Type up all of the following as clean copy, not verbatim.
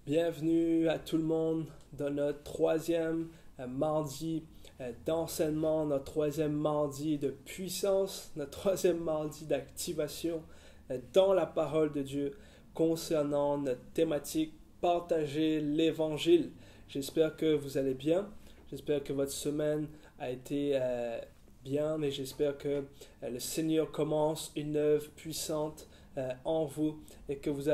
Bienvenue à tout le monde dans notre troisième mardi d'enseignement, notre troisième mardi de puissance, notre troisième mardi d'activation dans la parole de Dieu concernant notre thématique partager l'évangile. J'espère que vous allez bien, j'espère que votre semaine a été bien et j'espère que le Seigneur commence une œuvre puissante en vous et que vous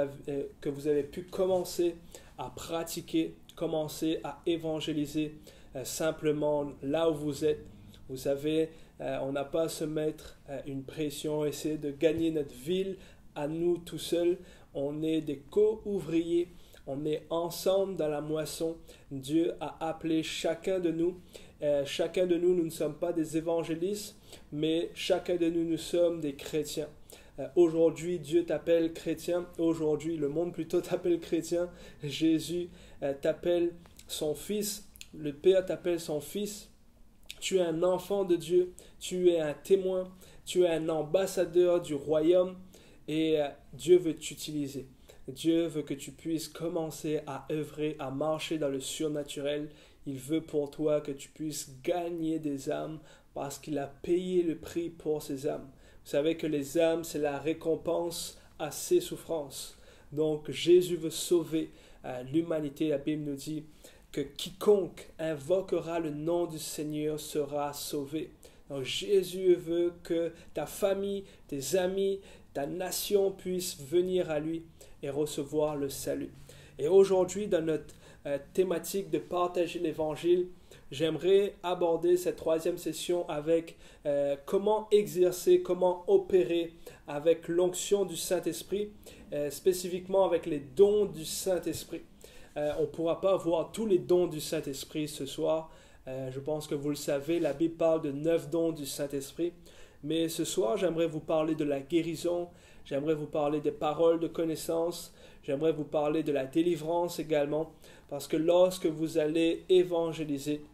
avez pu commencer à pratiquer, commencer à évangéliser simplement là où vous êtes. Vous savez, on n'a pas à se mettre une pression, essayer de gagner notre ville à nous tout seuls. On est des co-ouvriers, on est ensemble dans la moisson. Dieu a appelé chacun de nous. Chacun de nous, nous ne sommes pas des évangélistes, mais chacun de nous, nous sommes des chrétiens. Aujourd'hui, Dieu t'appelle chrétien. Aujourd'hui, le monde plutôt t'appelle chrétien. Jésus t'appelle son fils. Le Père t'appelle son fils. Tu es un enfant de Dieu. Tu es un témoin. Tu es un ambassadeur du royaume. Et Dieu veut t'utiliser. Dieu veut que tu puisses commencer à œuvrer, à marcher dans le surnaturel. Il veut pour toi que tu puisses gagner des âmes parce qu'il a payé le prix pour ces âmes. Vous savez que les âmes, c'est la récompense à ses souffrances. Donc Jésus veut sauver l'humanité. La Bible nous dit que quiconque invoquera le nom du Seigneur sera sauvé. Donc Jésus veut que ta famille, tes amis, ta nation puissent venir à lui et recevoir le salut. Et aujourd'hui, dans notre thématique de partager l'évangile, j'aimerais aborder cette troisième session avec comment exercer, comment opérer avec l'onction du Saint-Esprit, spécifiquement avec les dons du Saint-Esprit. On ne pourra pas voir tous les dons du Saint-Esprit ce soir. Je pense que vous le savez, la Bible parle de 9 dons du Saint-Esprit. Mais ce soir, j'aimerais vous parler de la guérison, j'aimerais vous parler des paroles de connaissance, j'aimerais vous parler de la délivrance également, parce que lorsque vous allez évangéliser,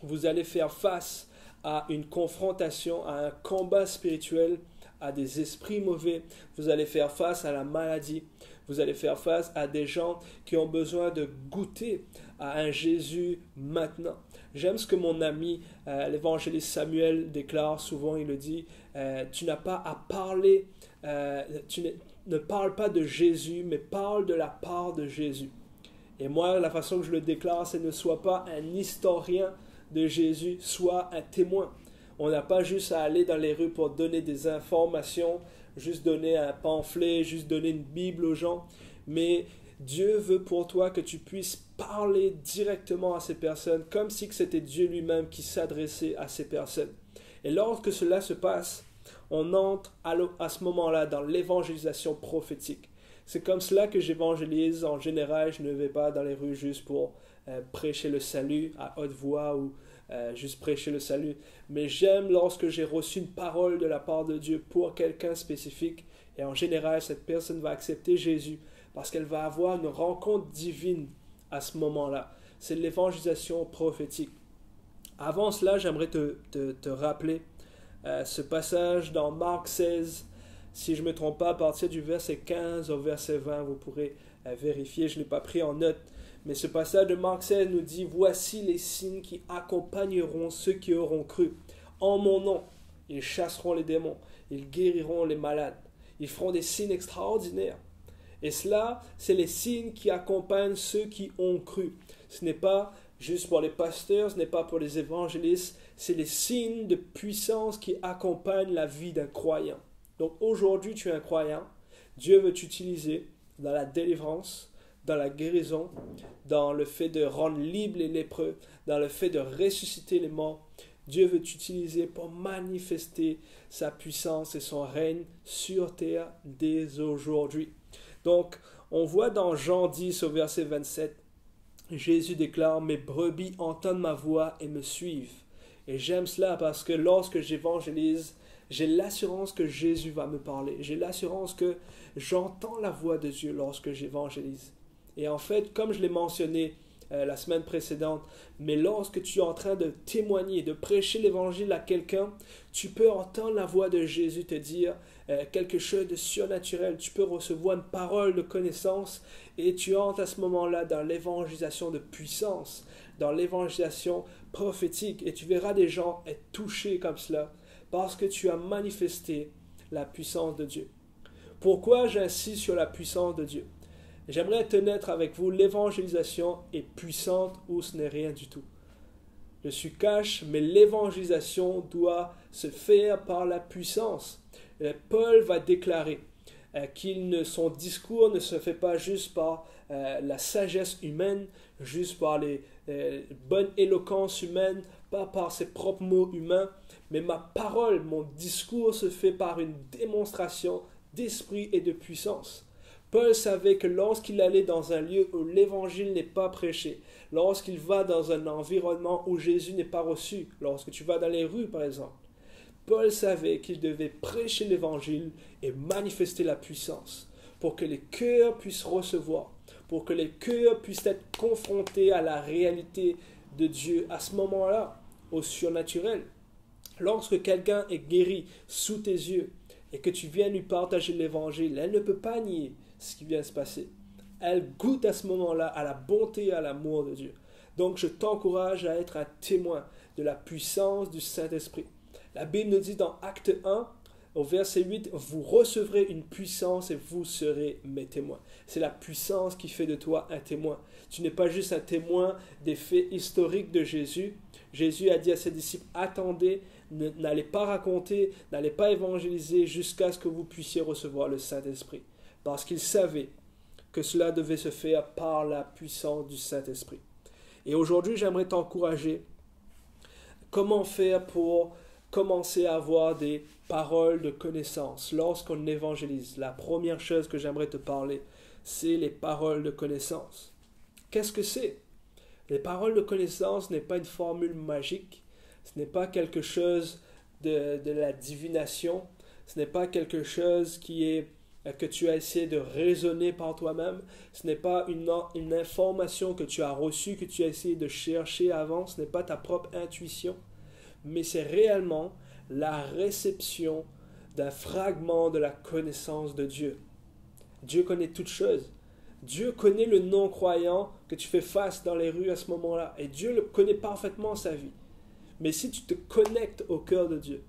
vous allez faire face à une confrontation, à un combat spirituel, à des esprits mauvais. Vous allez faire face à la maladie. Vous allez faire face à des gens qui ont besoin de goûter à un Jésus maintenant. J'aime ce que mon ami, l'évangéliste Samuel, déclare souvent. Il le dit, tu n'as pas à parler, ne parle pas de Jésus, mais parle de la part de Jésus. Et moi, la façon que je le déclare, c'est ne sois pas un historien de Jésus, soit un témoin. On n'a pas juste à aller dans les rues pour donner des informations, juste donner un pamphlet, juste donner une Bible aux gens, mais Dieu veut pour toi que tu puisses parler directement à ces personnes, comme si c'était Dieu lui-même qui s'adressait à ces personnes. Et lorsque cela se passe, on entre à ce moment-là dans l'évangélisation prophétique. C'est comme cela que j'évangélise. En général, je ne vais pas dans les rues juste pour prêcher le salut à haute voix ou juste prêcher le salut. Mais j'aime lorsque j'ai reçu une parole de la part de Dieu pour quelqu'un spécifique. Et en général, cette personne va accepter Jésus parce qu'elle va avoir une rencontre divine à ce moment-là. C'est l'évangélisation prophétique. Avant cela, j'aimerais te rappeler ce passage dans Marc 16. Si je ne me trompe pas, à partir du verset 15 au verset 20, vous pourrez vérifier, je ne l'ai pas pris en note. Mais ce passage de Marc 16 nous dit « Voici les signes qui accompagneront ceux qui auront cru. En mon nom, ils chasseront les démons, ils guériront les malades, ils feront des signes extraordinaires. » Et cela, c'est les signes qui accompagnent ceux qui ont cru. Ce n'est pas juste pour les pasteurs, ce n'est pas pour les évangélistes, c'est les signes de puissance qui accompagnent la vie d'un croyant. Donc aujourd'hui, tu es un croyant. Dieu veut t'utiliser dans la délivrance, dans la guérison, dans le fait de rendre libres les lépreux, dans le fait de ressusciter les morts. Dieu veut t'utiliser pour manifester sa puissance et son règne sur terre dès aujourd'hui. Donc, on voit dans Jean 10 au verset 27, Jésus déclare « Mes brebis entendent ma voix et me suivent. » Et j'aime cela parce que lorsque j'évangélise, j'ai l'assurance que Jésus va me parler. J'ai l'assurance que j'entends la voix de Dieu lorsque j'évangélise. Et en fait, comme je l'ai mentionné la semaine précédente. Mais lorsque tu es en train de témoigner, de prêcher l'évangile à quelqu'un, tu peux entendre la voix de Jésus te dire quelque chose de surnaturel. Tu peux recevoir une parole de connaissance et tu entres à ce moment-là dans l'évangélisation de puissance, dans l'évangélisation prophétique. Et tu verras des gens être touchés comme cela parce que tu as manifesté la puissance de Dieu. Pourquoi j'insiste sur la puissance de Dieu? J'aimerais être honnête avec vous, l'évangélisation est puissante ou ce n'est rien du tout. Je suis cash, mais l'évangélisation doit se faire par la puissance. Paul va déclarer son discours ne se fait pas juste par la sagesse humaine, juste par les bonnes éloquences humaines, pas par ses propres mots humains, mais ma parole, mon discours se fait par une démonstration d'esprit et de puissance. Paul savait que lorsqu'il allait dans un lieu où l'évangile n'est pas prêché, lorsqu'il va dans un environnement où Jésus n'est pas reçu, lorsque tu vas dans les rues par exemple, Paul savait qu'il devait prêcher l'évangile et manifester la puissance pour que les cœurs puissent recevoir, pour que les cœurs puissent être confrontés à la réalité de Dieu à ce moment-là, au surnaturel. Lorsque quelqu'un est guéri sous tes yeux et que tu viens lui partager l'évangile, elle ne peut pas nier ce qui vient de se passer. Elle goûte à ce moment-là à la bonté et à l'amour de Dieu. Donc je t'encourage à être un témoin de la puissance du Saint-Esprit. La Bible nous dit dans Acte 1, au verset 8, vous recevrez une puissance et vous serez mes témoins. C'est la puissance qui fait de toi un témoin. Tu n'es pas juste un témoin des faits historiques de Jésus. Jésus a dit à ses disciples, attendez, n'allez pas raconter, n'allez pas évangéliser jusqu'à ce que vous puissiez recevoir le Saint-Esprit. Parce qu'il savait que cela devait se faire par la puissance du Saint-Esprit. Et aujourd'hui, j'aimerais t'encourager. Comment faire pour commencer à avoir des paroles de connaissance lorsqu'on évangélise? La première chose que j'aimerais te parler, c'est les paroles de connaissance. Qu'est-ce que c'est? Les paroles de connaissance n'est pas une formule magique, ce n'est pas quelque chose de la divination, ce n'est pas quelque chose que tu as essayé de raisonner par toi-même, ce n'est pas une information que tu as reçue, que tu as essayé de chercher avant, ce n'est pas ta propre intuition, mais c'est réellement la réception d'un fragment de la connaissance de Dieu. Dieu connaît toutes choses. Dieu connaît le non-croyant que tu fais face dans les rues à ce moment-là. Et Dieu connaît parfaitement sa vie. Mais si tu te connectes au cœur de Dieu,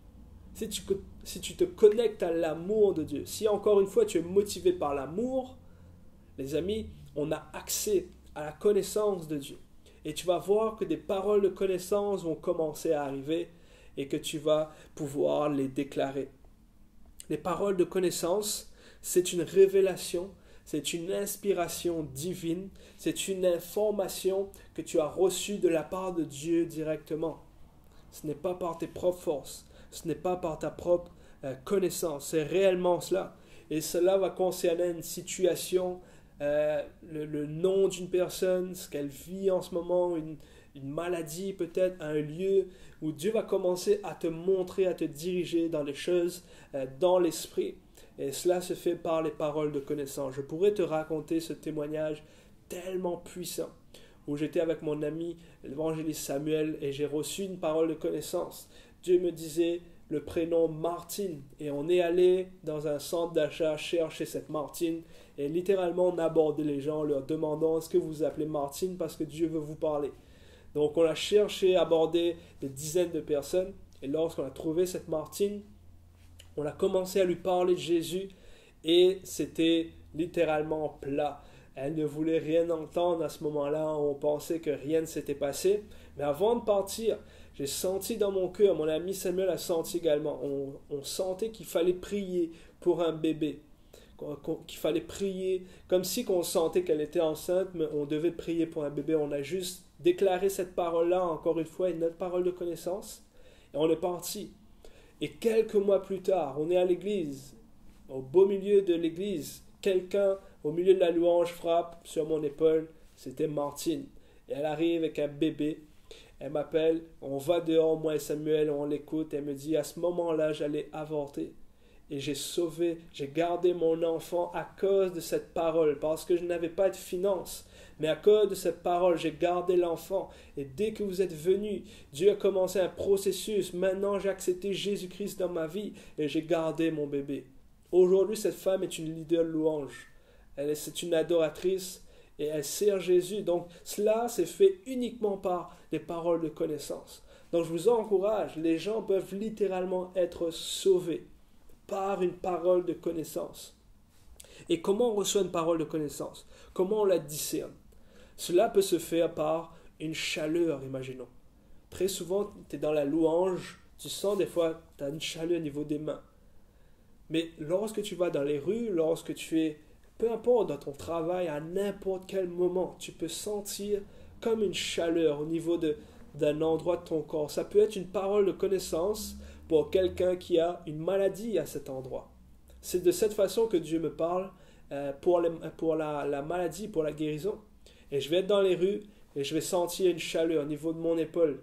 si tu te connectes à l'amour de Dieu, si encore une fois tu es motivé par l'amour, les amis, on a accès à la connaissance de Dieu. Et tu vas voir que des paroles de connaissance vont commencer à arriver et que tu vas pouvoir les déclarer. Les paroles de connaissance, c'est une révélation, c'est une inspiration divine, c'est une information que tu as reçue de la part de Dieu directement. Ce n'est pas par tes propres forces, ce n'est pas par ta propre connaissance, c'est réellement cela. Et cela va concerner une situation, le nom d'une personne, ce qu'elle vit en ce moment, une maladie peut-être, un lieu où Dieu va commencer à te montrer, à te diriger dans les choses, dans l'esprit. Et cela se fait par les paroles de connaissance. Je pourrais te raconter ce témoignage tellement puissant où j'étais avec mon ami l'évangéliste Samuel et j'ai reçu une parole de connaissance. Dieu me disait le prénom Martine et on est allé dans un centre d'achat chercher cette Martine et littéralement on abordait les gens leur demandant est-ce que vous vous appelez Martine parce que Dieu veut vous parler. Donc on a cherché, abordé des dizaines de personnes et lorsqu'on a trouvé cette Martine, on a commencé à lui parler de Jésus et c'était littéralement plat. Elle ne voulait rien entendre à ce moment-là, on pensait que rien ne s'était passé. Mais avant de partir, j'ai senti dans mon cœur, mon ami Samuel a senti également, on sentait qu'il fallait prier pour un bébé. Qu'il fallait prier, comme si on sentait qu'elle était enceinte, mais on devait prier pour un bébé. On a juste déclaré cette parole-là, encore une fois, une autre parole de connaissance, et on est parti. Et quelques mois plus tard, on est à l'église, au beau milieu de l'église, quelqu'un au milieu de la louange frappe sur mon épaule, c'était Martine. Et elle arrive avec un bébé, elle m'appelle, on va dehors, moi et Samuel, on l'écoute, elle me dit, à ce moment-là, j'allais avorter. et j'ai gardé mon enfant à cause de cette parole, parce que je n'avais pas de finances. Mais à cause de cette parole, j'ai gardé l'enfant. Et dès que vous êtes venus, Dieu a commencé un processus. Maintenant, j'ai accepté Jésus-Christ dans ma vie et j'ai gardé mon bébé. Aujourd'hui, cette femme est une leader louange. C'est une adoratrice et elle sert Jésus. Donc, cela s'est fait uniquement par des paroles de connaissance. Donc, je vous encourage, les gens peuvent littéralement être sauvés par une parole de connaissance. Et comment on reçoit une parole de connaissance? Comment on la discerne? Cela peut se faire par une chaleur, imaginons. Très souvent, tu es dans la louange, tu sens des fois, tu as une chaleur au niveau des mains. Mais lorsque tu vas dans les rues, lorsque tu es, peu importe, dans ton travail, à n'importe quel moment, tu peux sentir comme une chaleur au niveau d'un endroit de ton corps. Ça peut être une parole de connaissance pour quelqu'un qui a une maladie à cet endroit. C'est de cette façon que Dieu me parle pour la maladie, pour la guérison. Et je vais être dans les rues et je vais sentir une chaleur au niveau de mon épaule.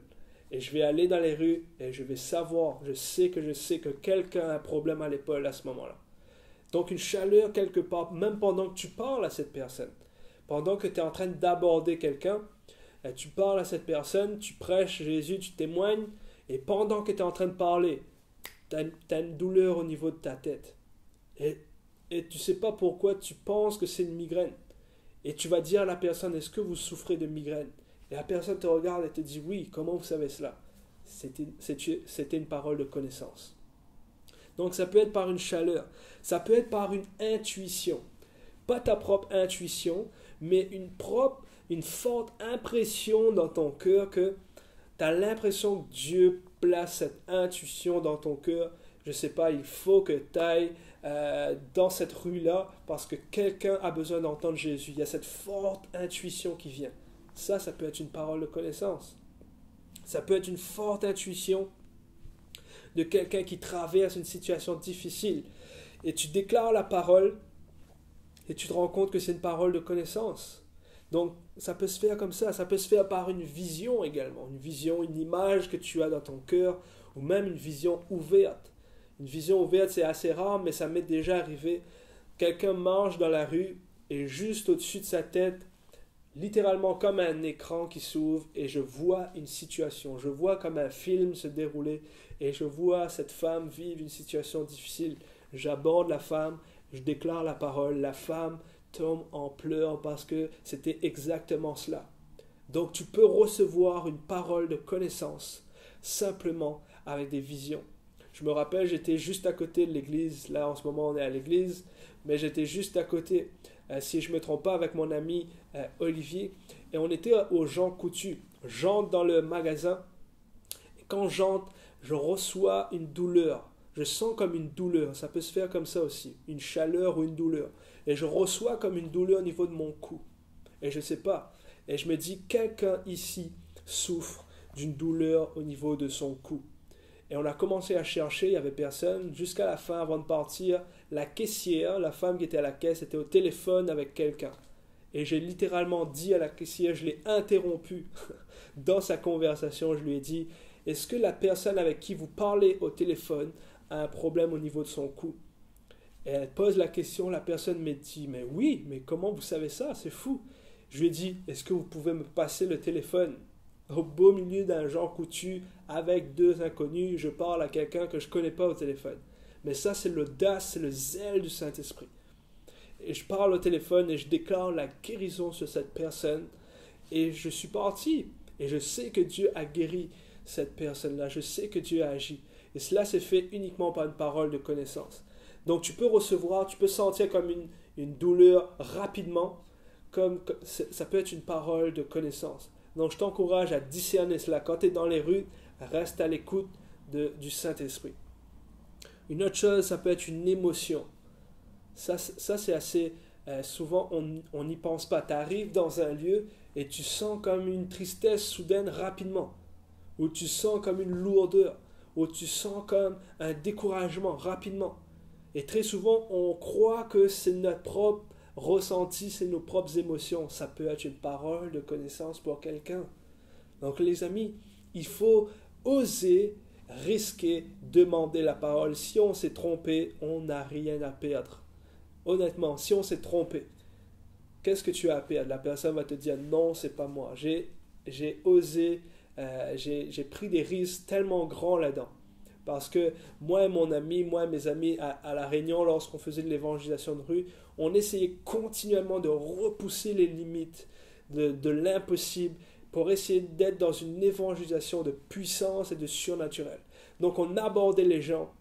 Et je vais aller dans les rues et je vais savoir, je sais que quelqu'un a un problème à l'épaule à ce moment-là. Donc une chaleur quelque part, même pendant que tu parles à cette personne. Pendant que tu es en train d'aborder quelqu'un, tu parles à cette personne, tu prêches Jésus, tu témoignes, et pendant que tu es en train de parler, tu as une douleur au niveau de ta tête. Et tu ne sais pas pourquoi tu penses que c'est une migraine. Et tu vas dire à la personne, est-ce que vous souffrez de migraine? Et la personne te regarde et te dit, oui, comment vous savez cela? C'était une parole de connaissance. Donc ça peut être par une chaleur, ça peut être par une intuition. Pas ta propre intuition, mais une forte impression dans ton cœur que tu as l'impression que Dieu place cette intuition dans ton cœur. Je ne sais pas, il faut que tu ailles dans cette rue-là parce que quelqu'un a besoin d'entendre Jésus. Il y a cette forte intuition qui vient. Ça peut être une parole de connaissance. Ça peut être une forte intuition de quelqu'un qui traverse une situation difficile. Et tu déclares la parole et tu te rends compte que c'est une parole de connaissance. Donc, ça peut se faire comme ça peut se faire par une vision également. Une vision, une image que tu as dans ton cœur ou même une vision ouverte. Une vision ouverte, c'est assez rare, mais ça m'est déjà arrivé. Quelqu'un marche dans la rue et juste au-dessus de sa tête, littéralement comme un écran qui s'ouvre et je vois une situation. Je vois comme un film se dérouler et je vois cette femme vivre une situation difficile. J'aborde la femme, je déclare la parole. La femme tombe en pleurs parce que c'était exactement cela. Donc tu peux recevoir une parole de connaissance simplement avec des visions. Je me rappelle, j'étais juste à côté de l'église. Là, en ce moment, on est à l'église. Mais j'étais juste à côté, si je ne me trompe pas, avec mon ami Olivier. Et on était aux Jean Coutu. J'entre dans le magasin. Et quand j'entre, je reçois une douleur. Je sens comme une douleur. Ça peut se faire comme ça aussi. Une chaleur ou une douleur. Et je reçois comme une douleur au niveau de mon cou. Et je ne sais pas. Et je me dis, quelqu'un ici souffre d'une douleur au niveau de son cou. Et on a commencé à chercher, il n'y avait personne. Jusqu'à la fin, avant de partir, la caissière, la femme qui était à la caisse, était au téléphone avec quelqu'un. Et j'ai littéralement dit à la caissière, je l'ai interrompu dans sa conversation. Je lui ai dit, est-ce que la personne avec qui vous parlez au téléphone a un problème au niveau de son cou? Et elle pose la question, la personne me dit, mais oui, mais comment vous savez ça? C'est fou. Je lui ai dit, est-ce que vous pouvez me passer le téléphone? Au beau milieu d'un Jean Coutu, avec deux inconnus, je parle à quelqu'un que je ne connais pas au téléphone. Mais ça, c'est l'audace, c'est le zèle du Saint-Esprit. Et je parle au téléphone et je déclare la guérison sur cette personne. Et je suis parti. Et je sais que Dieu a guéri cette personne-là. Je sais que Dieu a agi. Et cela s'est fait uniquement par une parole de connaissance. Donc tu peux recevoir, tu peux sentir comme une douleur rapidement, ça peut être une parole de connaissance. Donc je t'encourage à discerner cela. Quand tu es dans les rues, reste à l'écoute du Saint-Esprit. Une autre chose, ça peut être une émotion. Ça c'est assez... souvent, on n'y pense pas. Tu arrives dans un lieu et tu sens comme une tristesse soudaine rapidement. Ou tu sens comme une lourdeur. Ou tu sens comme un découragement rapidement. Et très souvent, on croit que c'est notre propre ressenti, c'est nos propres émotions. Ça peut être une parole de connaissance pour quelqu'un. Donc les amis, il faut oser risquer, demander la parole. Si on s'est trompé, on n'a rien à perdre. Honnêtement, si on s'est trompé, qu'est-ce que tu as à perdre? La personne va te dire non, c'est pas moi. J'ai osé, j'ai pris des risques tellement grands là-dedans. Parce que moi et mes amis à La Réunion, lorsqu'on faisait de l'évangélisation de rue, on essayait continuellement de repousser les limites de l'impossible pour essayer d'être dans une évangélisation de puissance et de surnaturel. Donc on abordait les gens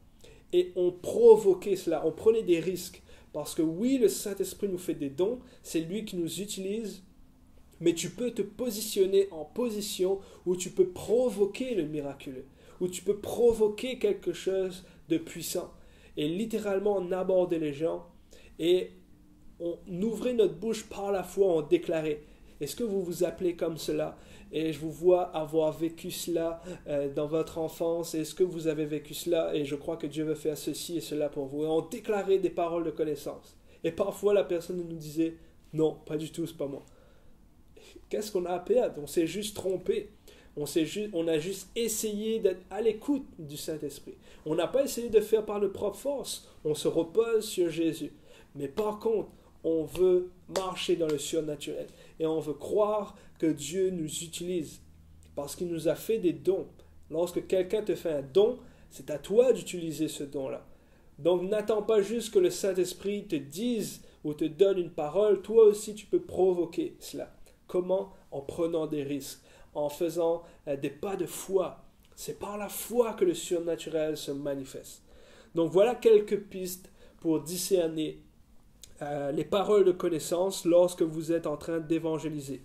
et on provoquait cela, on prenait des risques. Parce que oui, le Saint-Esprit nous fait des dons, c'est lui qui nous utilise, mais tu peux te positionner en position où tu peux provoquer le miraculeux, où tu peux provoquer quelque chose de puissant. Et littéralement, on abordait les gens et on ouvrait notre bouche par la foi, on déclarait. Est-ce que vous vous appelez comme cela? Et je vous vois avoir vécu cela dans votre enfance. Est-ce que vous avez vécu cela? Et je crois que Dieu veut faire ceci et cela pour vous. Et on déclarait des paroles de connaissance. Et parfois, la personne nous disait, non, pas du tout, c'est pas moi. Qu'est-ce qu'on a à perdre? On s'est juste trompé. On a juste essayé d'être à l'écoute du Saint-Esprit. On n'a pas essayé de faire par notre propre force. On se repose sur Jésus. Mais par contre, on veut marcher dans le surnaturel. Et on veut croire que Dieu nous utilise. Parce qu'il nous a fait des dons. Lorsque quelqu'un te fait un don, c'est à toi d'utiliser ce don-là. Donc n'attends pas juste que le Saint-Esprit te dise ou te donne une parole. Toi aussi, tu peux provoquer cela. Comment? En prenant des risques. En faisant des pas de foi. C'est par la foi que le surnaturel se manifeste. Donc voilà quelques pistes pour discerner les paroles de connaissance lorsque vous êtes en train d'évangéliser.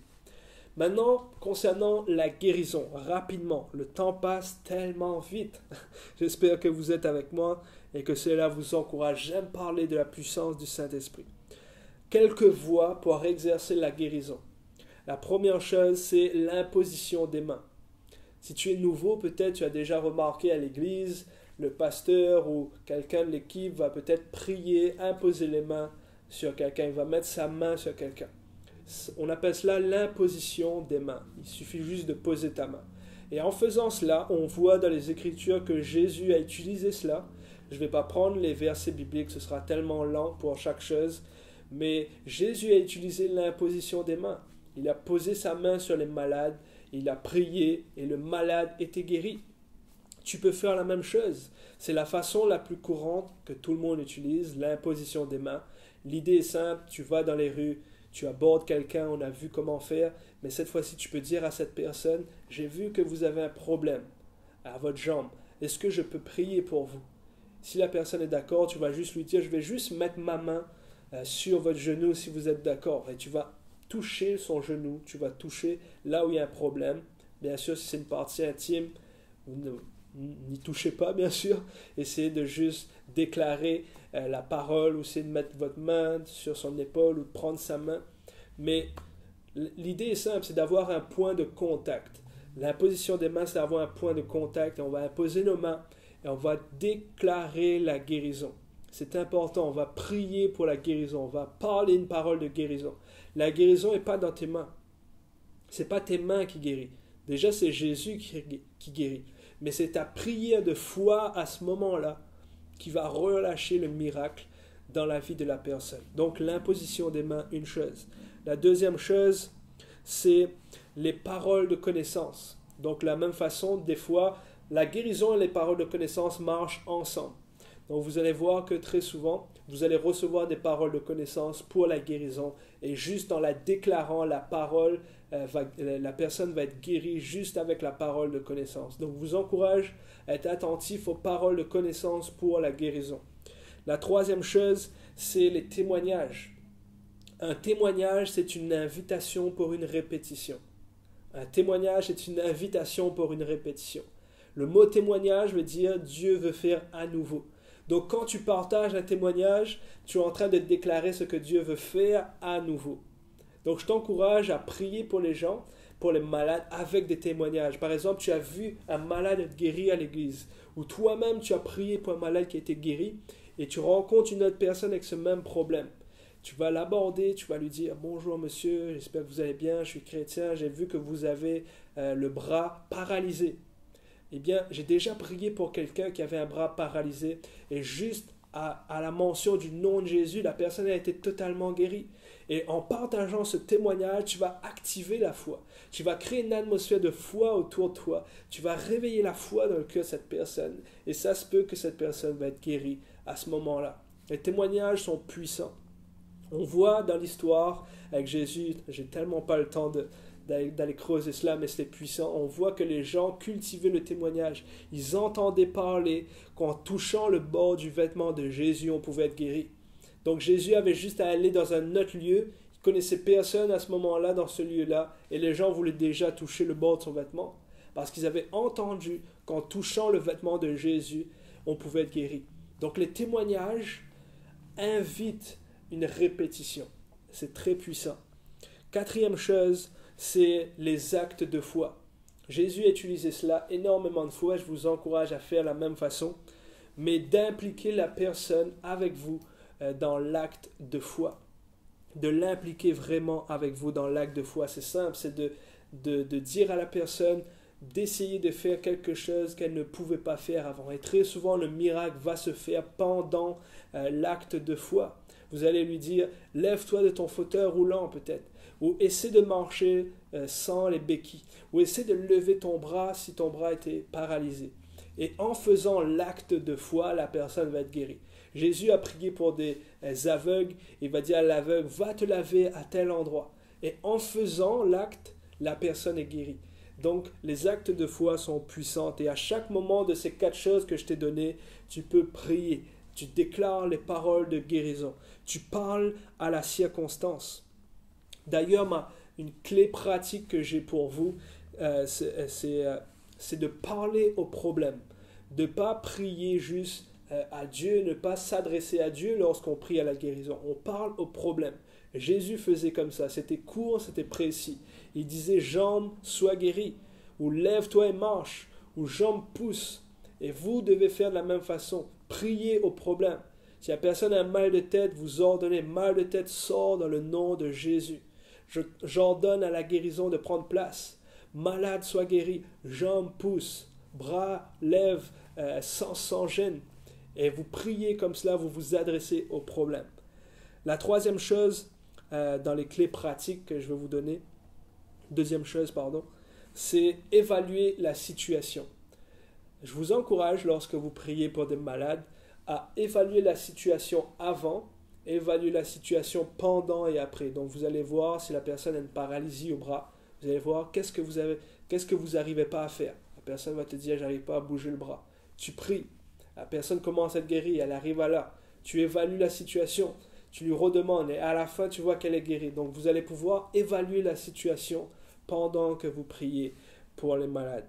Maintenant, concernant la guérison, rapidement, le temps passe tellement vite. J'espère que vous êtes avec moi et que cela vous encourage. J'aime parler de la puissance du Saint-Esprit. Quelques voies pour exercer la guérison. La première chose, c'est l'imposition des mains. Si tu es nouveau, peut-être tu as déjà remarqué à l'église, le pasteur ou quelqu'un de l'équipe va peut-être prier, imposer les mains sur quelqu'un, il va mettre sa main sur quelqu'un. On appelle cela l'imposition des mains. Il suffit juste de poser ta main. Et en faisant cela, on voit dans les Écritures que Jésus a utilisé cela. Je ne vais pas prendre les versets bibliques, ce sera tellement lent pour chaque chose. Mais Jésus a utilisé l'imposition des mains. Il a posé sa main sur les malades, il a prié et le malade était guéri. Tu peux faire la même chose. C'est la façon la plus courante que tout le monde utilise, l'imposition des mains. L'idée est simple, tu vas dans les rues, tu abordes quelqu'un, on a vu comment faire, mais cette fois-ci tu peux dire à cette personne, j'ai vu que vous avez un problème à votre jambe, est-ce que je peux prier pour vous? Si la personne est d'accord, tu vas juste lui dire, je vais juste mettre ma main sur votre genou si vous êtes d'accord, et tu vas toucher son genou, tu vas toucher là où il y a un problème. Bien sûr, si c'est une partie intime, vous n'y touchez pas, bien sûr. Essayez de juste déclarer la parole ou essayez de mettre votre main sur son épaule ou de prendre sa main. Mais l'idée est simple, c'est d'avoir un point de contact. L'imposition des mains, c'est d'avoir un point de contact. Et on va imposer nos mains et on va déclarer la guérison. C'est important, on va prier pour la guérison, on va parler une parole de guérison. La guérison n'est pas dans tes mains. Ce n'est pas tes mains qui guérissent. Déjà, c'est Jésus qui guérit. Mais c'est ta prière de foi à ce moment-là qui va relâcher le miracle dans la vie de la personne. Donc l'imposition des mains, une chose. La deuxième chose, c'est les paroles de connaissance. Donc de la même façon, des fois, la guérison et les paroles de connaissance marchent ensemble. Donc vous allez voir que très souvent, vous allez recevoir des paroles de connaissance pour la guérison et juste en la déclarant, la parole, la personne va être guérie juste avec la parole de connaissance. Donc je vous encourage à être attentif aux paroles de connaissance pour la guérison. La troisième chose, c'est les témoignages. Un témoignage, c'est une invitation pour une répétition. Un témoignage, c'est une invitation pour une répétition. Le mot témoignage veut dire Dieu veut faire à nouveau. Donc quand tu partages un témoignage, tu es en train de déclarer ce que Dieu veut faire à nouveau. Donc je t'encourage à prier pour les gens, pour les malades, avec des témoignages. Par exemple, tu as vu un malade être guéri à l'église, ou toi-même tu as prié pour un malade qui a été guéri, et tu rencontres une autre personne avec ce même problème. Tu vas l'aborder, tu vas lui dire « Bonjour monsieur, j'espère que vous allez bien, je suis chrétien, j'ai vu que vous avez le bras paralysé. » Eh bien, j'ai déjà prié pour quelqu'un qui avait un bras paralysé et juste à la mention du nom de Jésus, la personne a été totalement guérie. Et en partageant ce témoignage, tu vas activer la foi. Tu vas créer une atmosphère de foi autour de toi. Tu vas réveiller la foi dans le cœur de cette personne. Et ça se peut que cette personne va être guérie à ce moment-là. Les témoignages sont puissants. On voit dans l'histoire avec Jésus, j'ai tellement pas le temps d'aller creuser cela, mais c'est puissant. On voit que les gens cultivaient le témoignage. Ils entendaient parler qu'en touchant le bord du vêtement de Jésus, on pouvait être guéri. Donc Jésus avait juste à aller dans un autre lieu. Il connaissait personne à ce moment-là dans ce lieu-là, et les gens voulaient déjà toucher le bord de son vêtement, parce qu'ils avaient entendu qu'en touchant le vêtement de Jésus, on pouvait être guéri. Donc les témoignages invitent une répétition. C'est très puissant. Quatrième chose, c'est les actes de foi. Jésus a utilisé cela énormément de fois. Je vous encourage à faire la même façon, mais d'impliquer la personne avec vous dans l'acte de foi. De l'impliquer vraiment avec vous dans l'acte de foi. C'est simple, c'est de dire à la personne d'essayer de faire quelque chose qu'elle ne pouvait pas faire avant. Et très souvent, le miracle va se faire pendant l'acte de foi. Vous allez lui dire, lève-toi de ton fauteuil roulant peut-être, ou essaie de marcher sans les béquilles, ou essaie de lever ton bras si ton bras était paralysé. Et en faisant l'acte de foi, la personne va être guérie. Jésus a prié pour des aveugles, il va dire à l'aveugle, va te laver à tel endroit. Et en faisant l'acte, la personne est guérie. Donc, les actes de foi sont puissants. Et à chaque moment de ces 4 choses que je t'ai données, tu peux prier. Tu déclares les paroles de guérison. Tu parles à la circonstance. D'ailleurs, une clé pratique que j'ai pour vous, c'est de parler au problème. De ne pas prier juste à Dieu, ne pas s'adresser à Dieu lorsqu'on prie à la guérison. On parle au problème. Jésus faisait comme ça. C'était court, c'était précis. Il disait, jambes, sois guérie. Ou lève-toi et marche. Ou jambes, pousse. Et vous devez faire de la même façon. Priez au problème. Si la personne a un mal de tête, vous ordonnez, mal de tête sort dans le nom de Jésus. J'ordonne à la guérison de prendre place. Malade soit guéri, jambes poussent, bras lèvent sans gêne. Et vous priez comme cela, vous vous adressez au problème. La troisième chose, dans les clés pratiques que je vais vous donner, c'est évaluer la situation. Je vous encourage, lorsque vous priez pour des malades, à évaluer la situation avant, évaluer la situation pendant et après. Donc vous allez voir si la personne a une paralysie au bras. Vous allez voir qu'est-ce que vous n'arrivez pas à faire. La personne va te dire, j'arrive pas à bouger le bras. Tu pries. La personne commence à être guérie, elle arrive à là. Tu évalues la situation, tu lui redemandes et à la fin tu vois qu'elle est guérie. Donc vous allez pouvoir évaluer la situation pendant que vous priez pour les malades.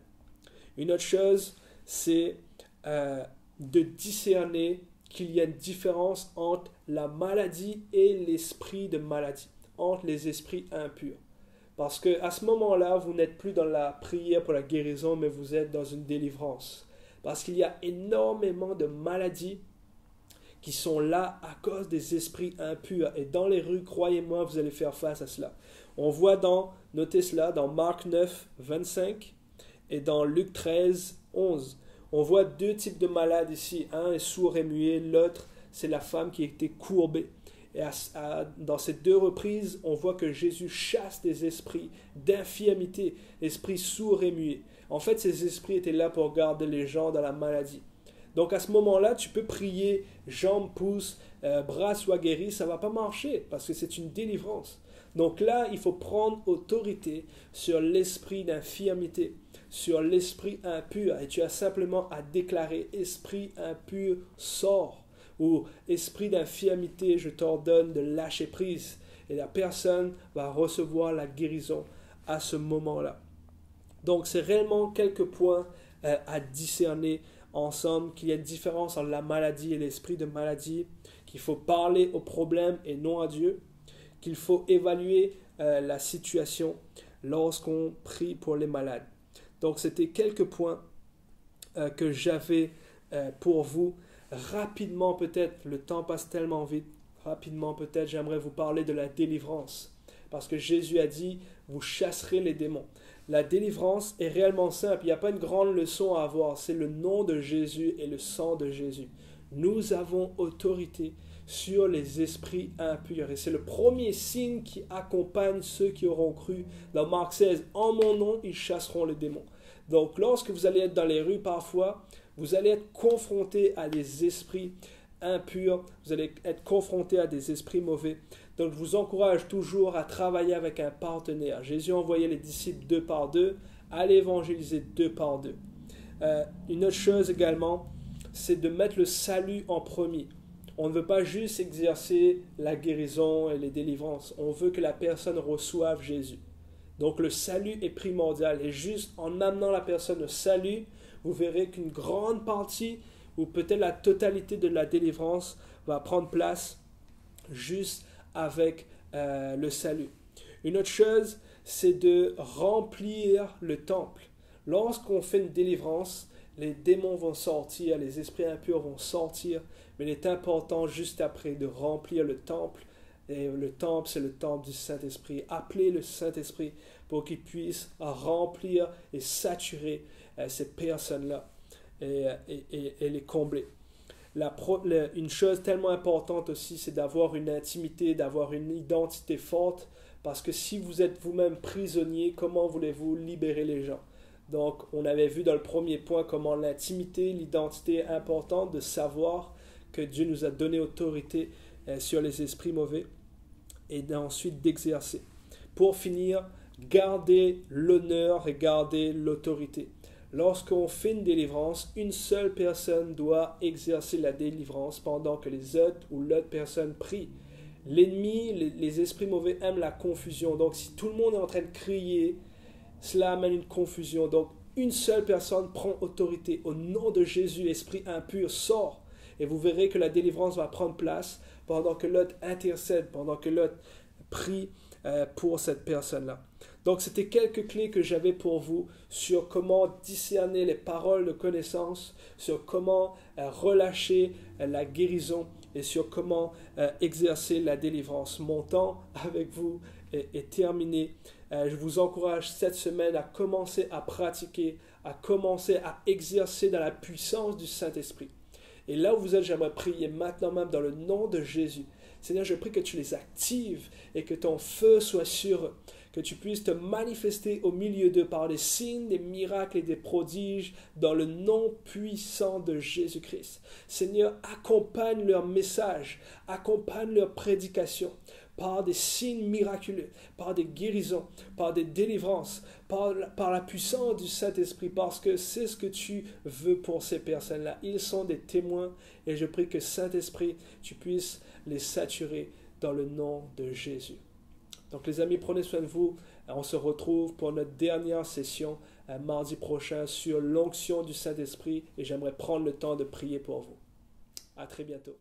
Une autre chose, c'est de discerner qu'il y a une différence entre la maladie et l'esprit de maladie, entre les esprits impurs. Parce qu'à ce moment-là, vous n'êtes plus dans la prière pour la guérison, mais vous êtes dans une délivrance. Parce qu'il y a énormément de maladies qui sont là à cause des esprits impurs. Et dans les rues, croyez-moi, vous allez faire face à cela. On voit notez cela, dans Marc 9, 25 et dans Luc 13, 11. On voit 2 types de malades ici. Un est sourd et muet, l'autre, c'est la femme qui était courbée. Et dans ces 2 reprises, on voit que Jésus chasse des esprits d'infirmité, esprits sourds et muets. En fait, ces esprits étaient là pour garder les gens dans la maladie. Donc à ce moment-là, tu peux prier, jambes poussent, bras soient guéris, ça ne va pas marcher parce que c'est une délivrance. Donc là, il faut prendre autorité sur l'esprit d'infirmité, sur l'esprit impur. Et tu as simplement à déclarer, esprit impur, sors. Ou esprit d'infirmité, je t'ordonne de lâcher prise. Et la personne va recevoir la guérison à ce moment-là. Donc c'est réellement quelques points à discerner ensemble, qu'il y a une différence entre la maladie et l'esprit de maladie, qu'il faut parler au problème et non à Dieu, qu'il faut évaluer la situation lorsqu'on prie pour les malades. Donc c'était quelques points que j'avais pour vous. Rapidement peut-être, le temps passe tellement vite, rapidement peut-être j'aimerais vous parler de la délivrance. parce que Jésus a dit, vous chasserez les démons. La délivrance est réellement simple, il n'y a pas une grande leçon à avoir, c'est le nom de Jésus et le sang de Jésus. Nous avons autorité sur les esprits impurs. Et c'est le premier signe qui accompagne ceux qui auront cru. Dans Marc 16, en mon nom, ils chasseront les démons. Donc, lorsque vous allez être dans les rues parfois, vous allez être confronté à des esprits impurs, vous allez être confronté à des esprits mauvais. Donc, je vous encourage toujours à travailler avec un partenaire. Jésus a envoyé les disciples 2 par 2, allez évangéliser 2 par 2. Une autre chose également, c'est de mettre le salut en premier. On ne veut pas juste exercer la guérison et les délivrances. On veut que la personne reçoive Jésus. Donc le salut est primordial. Et juste en amenant la personne au salut, vous verrez qu'une grande partie, ou peut-être la totalité de la délivrance, va prendre place juste avec le salut. Une autre chose, c'est de remplir le temple. Lorsqu'on fait une délivrance, les démons vont sortir, les esprits impurs vont sortir, mais il est important juste après de remplir le temple. Et le temple, c'est le temple du Saint-Esprit. Appelez le Saint-Esprit pour qu'il puisse remplir et saturer ces personnes-là et les combler. Une chose tellement importante aussi, c'est d'avoir une intimité, d'avoir une identité forte, parce que si vous êtes vous-même prisonnier, comment voulez-vous libérer les gens? Donc, on avait vu dans le premier point comment l'intimité, l'identité est importante, de savoir que Dieu nous a donné autorité sur les esprits mauvais et ensuite d'exercer. Pour finir, gardez l'honneur et gardez l'autorité. Lorsqu'on fait une délivrance, une seule personne doit exercer la délivrance pendant que les autres ou l'autre personne prient. L'ennemi, les esprits mauvais aiment la confusion. Donc, si tout le monde est en train de crier, cela amène une confusion. Donc, une seule personne prend autorité. Au nom de Jésus, esprit impur, sort. Et vous verrez que la délivrance va prendre place pendant que l'autre intercède, pendant que l'autre prie pour cette personne-là. Donc, c'était quelques clés que j'avais pour vous sur comment discerner les paroles de connaissance, sur comment relâcher la guérison et sur comment exercer la délivrance. Mon temps avec vous est terminé. Je vous encourage cette semaine à commencer à pratiquer, à commencer à exercer dans la puissance du Saint-Esprit. Et là où vous êtes, j'aimerais prier maintenant même dans le nom de Jésus. Seigneur, je prie que tu les actives et que ton feu soit sur eux, que tu puisses te manifester au milieu d'eux par des signes, des miracles et des prodiges dans le nom puissant de Jésus-Christ. Seigneur, accompagne leur message, accompagne leur prédication par des signes miraculeux, par des guérisons, par des délivrances, par la puissance du Saint-Esprit, parce que c'est ce que tu veux pour ces personnes-là. Ils sont des témoins et je prie que Saint-Esprit, tu puisses les saturer dans le nom de Jésus. Donc les amis, prenez soin de vous. On se retrouve pour notre dernière session mardi prochain sur l'onction du Saint-Esprit et j'aimerais prendre le temps de prier pour vous. À très bientôt.